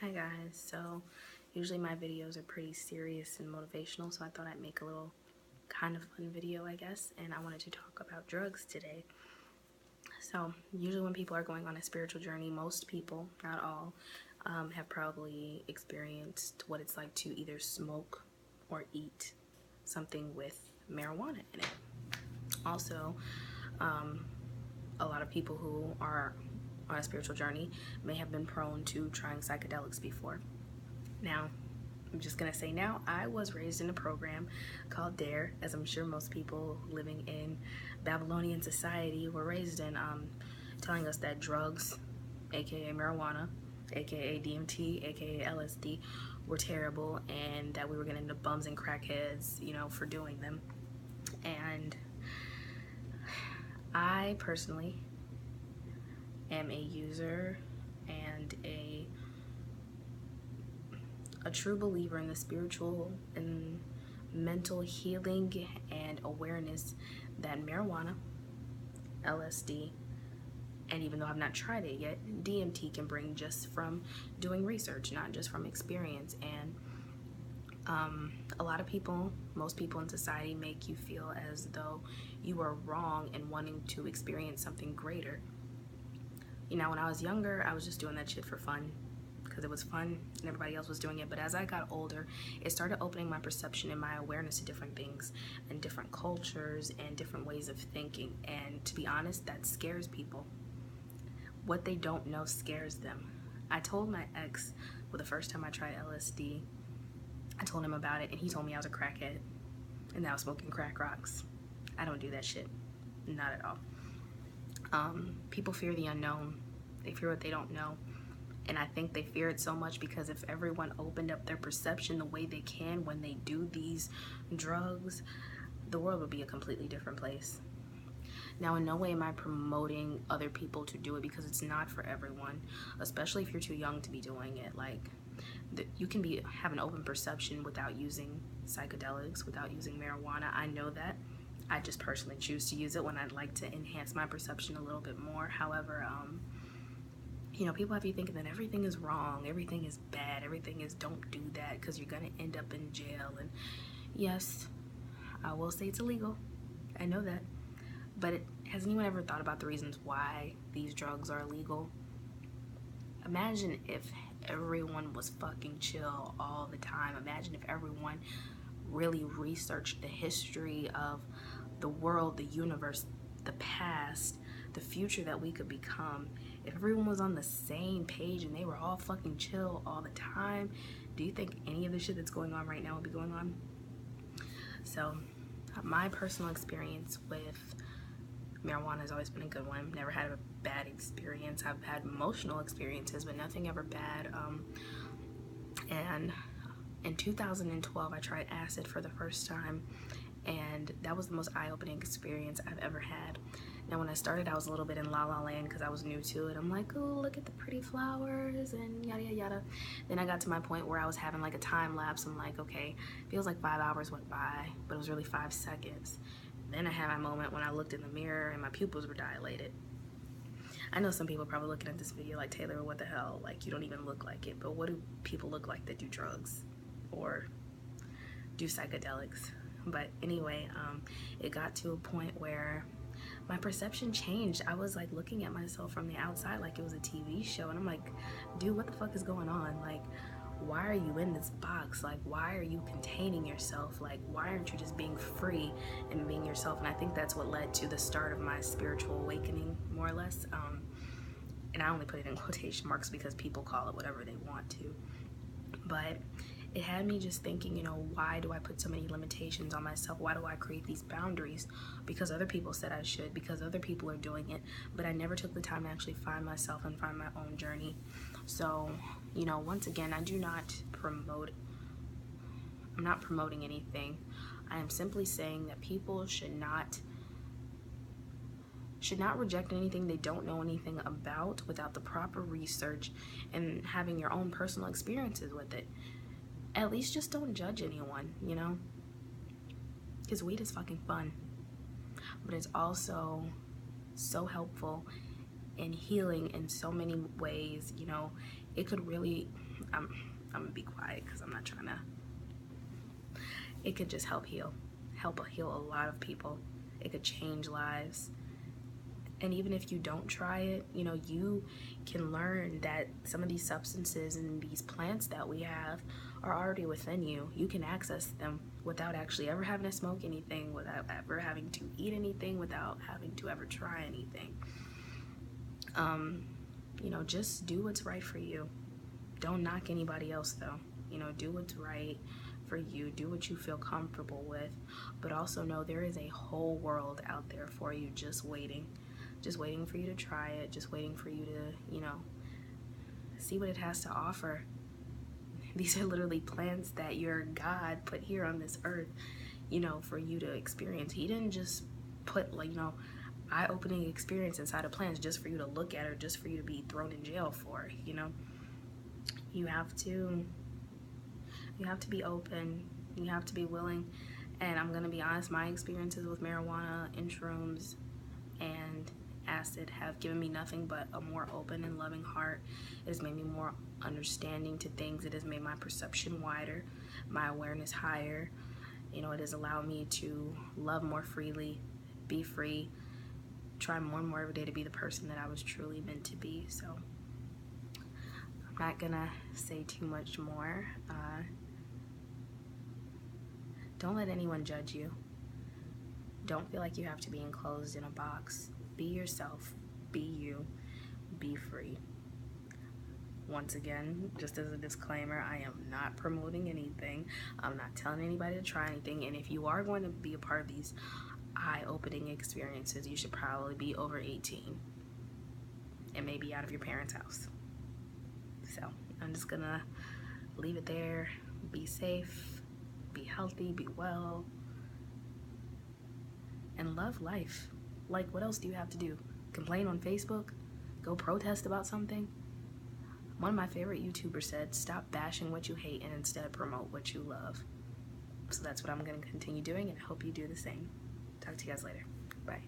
Hi guys, so usually my videos are pretty serious and motivational, so I thought I'd make a little kind of fun video, I guess, and I wanted to talk about drugs today. So usually when people are going on a spiritual journey, most people, not all, have probably experienced what it's like to either smoke or eat something with marijuana in it. Also, a lot of people who are on a spiritual journey may have been prone to trying psychedelics before. Now, I'm just gonna say now, I was raised in a program called DARE, as I'm sure most people living in Babylonian society were raised in, telling us that drugs, aka marijuana, aka DMT, aka LSD, were terrible, and that we were gonna end up bums and crackheads, for doing them. And I personally am a user and a true believer in the spiritual and mental healing and awareness that marijuana, LSD, and even though I've not tried it yet, DMT can bring just from doing research, not just from experience. And a lot of people, most people in society, make you feel as though you are wrong in wanting to experience something greater. When I was younger, I was just doing that shit for fun because it was fun and everybody else was doing it. But as I got older, it started opening my perception and my awareness to different things and different cultures and different ways of thinking. And to be honest, that scares people. What they don't know scares them. I told my ex, well, the first time I tried LSD, I told him about it and he told me I was a crackhead and that I was smoking crack rocks. I don't do that shit. Not at all. People fear the unknown. They fear what they don't know. And I think they fear it so much because if everyone opened up their perception the way they can when they do these drugs, the world would be a completely different place. Now, in no way am I promoting other people to do it because it's not for everyone, especially if you're too young to be doing it. Like, you can have an open perception without using psychedelics, without using marijuana. I know that. I just personally choose to use it when I'd like to enhance my perception a little bit more. However, people have you thinking that everything is wrong, everything is bad, everything is don't do that because you're going to end up in jail. And yes, I will say it's illegal. I know that. But has anyone ever thought about the reasons why these drugs are illegal? Imagine if everyone was fucking chill all the time. Imagine if everyone really researched the history of the world, the universe, the past, the future that we could become. If everyone was on the same page and they were all fucking chill all the time, do you think any of the shit that's going on right now would be going on? So, my personal experience with marijuana has always been a good one. Never had a bad experience. I've had emotional experiences, but nothing ever bad. And in 2012, I tried acid for the first time, and that was the most eye-opening experience I've ever had. Now, when I started, I was a little bit in la la land because I was new to it. I'm like, oh, look at the pretty flowers and yada yada yada. Then I got to my point where I was having like a time lapse. I'm like, okay, feels like 5 hours went by, but it was really 5 seconds. Then I had my moment when I looked in the mirror and my pupils were dilated. I know some people are probably looking at this video like, Taylor, what the hell? Like, you don't even look like it. But what do people look like that do drugs or do psychedelics? But anyway, it got to a point where my perception changed. I was like looking at myself from the outside like it was a TV show. And I'm like, dude, what the fuck is going on? Like, why are you in this box? Like, why are you containing yourself? Like, why aren't you just being free and being yourself? And I think that's what led to the start of my spiritual awakening, more or less. And I only put it in quotation marks because people call it whatever they want to. But it had me just thinking, why do I put so many limitations on myself? Why do I create these boundaries? Because other people said I should, because other people are doing it, but I never took the time to actually find myself and find my own journey. So, once again, I'm not promoting anything. I am simply saying that people should not reject anything they don't know anything about without the proper research and having your own personal experiences with it. At least just don't judge anyone, because weed is fucking fun, but it's also so helpful in healing in so many ways. It could really I'm gonna be quiet because I'm not trying to. It could just help heal a lot of people. It could change lives. And even if you don't try it, you know, you can learn that some of these substances and these plants that we have are already within you. You can access them without actually ever having to smoke anything, without ever having to eat anything, without having to ever try anything. You know, just do what's right for you. Don't knock anybody else though. You know, do what's right for you. Do what you feel comfortable with. But also know there is a whole world out there for you just waiting. Just waiting for you to try it. Just waiting for you to, you know, see what it has to offer. These are literally plants that your God put here on this earth, you know, for you to experience. He didn't just put, like, you know, eye-opening experience inside of plants just for you to look at or just for you to be thrown in jail for, you know. You have to be open. You have to be willing. And I'm gonna be honest, my experiences with marijuana and shrooms and acid have given me nothing but a more open and loving heart. It has made me more understanding to things. It has made my perception wider, my awareness higher. You know, it has allowed me to love more freely, be free, try more and more every day to be the person that I was truly meant to be. So I'm not gonna say too much more. Don't let anyone judge you. Don't feel like you have to be enclosed in a box. Be yourself, be you, be free. Once again, just as a disclaimer, I am not promoting anything. I'm not telling anybody to try anything. And if you are going to be a part of these eye-opening experiences, you should probably be over 18 and maybe out of your parents' house. So I'm just gonna leave it there. Be safe, be healthy, be well, and love life. Like, what else do you have to do? Complain on Facebook? Go protest about something? One of my favorite YouTubers said, stop bashing what you hate and instead promote what you love. So that's what I'm going to continue doing, and I hope you do the same. Talk to you guys later. Bye.